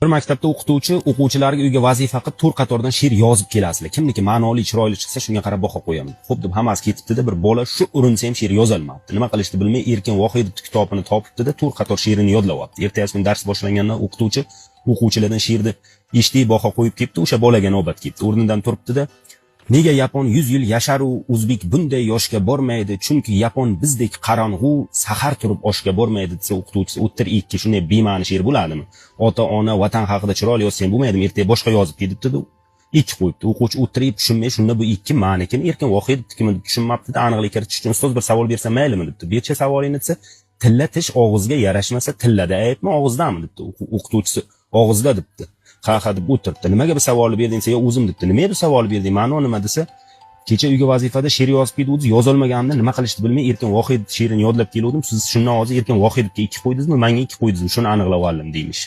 Bir maktabda o'qituvchi o'quvchilarga uyga vazifa qilib to'rt qatordan she'r yozib kelasizlar. Kimniki ma'noli, chiroyli chiqsa shunga qarab baho qo'yaman. Xo'p deb hammasi ketibdi-da, bir bola shu urinsa ham she'r yoza olmabdi. Nima qilishni bilmay Erkin Vohidov kitobini topibdi-da, to'rt qator she'rini yodlayapti. Ertasi kuni dars boshlangandan o'qituvchi o'quvchilardan she'rni eshitib baho qo'yib kelibdi, o'sha bolaga navbat kelibdi. O'rnidan turibdi-da, nega yapon 100 yil yashar u o'zbek bunday yoshga bormaydi, chunki yapon bizdek qarong'u sahar turib oshga bormaydi desa o'qituvchisi o'ttir ikki shunday bema'ni she'r bo'ladimi? Ota ona vatan haqida chiroyli yozsang bo'lmaydimi? Ertaga boshqa yozib ketibdi-da. Ikki qo'yibdi. O'quvchi o'tirib tushunmay, shunda bu ikki ma'nikini Erkin Vohidovnikini tushunmabdi-da, aniqlik kiritish uchun ustoz bir savol bersa maylimi debdi. Becha savolingni desa, tilla tish og'izga yarashmasa tillada aytma, og'izdami debdi. O'qituvchisi og'izda debdi. Ha deb o'tiribdi. Nimaga bir savolni berding desa, yo o'zim debdi. Nimaga bu savolni berding? Ma'no nima desa, kecha uyga vazifada she'r yozib keldim, yozolmaganimda nima qilishni bilmay Erkin Vohidov she'rini yodlab keldim. Siz shundan hozir Erkin Vohidovga 2 qo'ydingizmi, menga 2 qo'ydingizmi? Shuni aniqlab oldim deymish.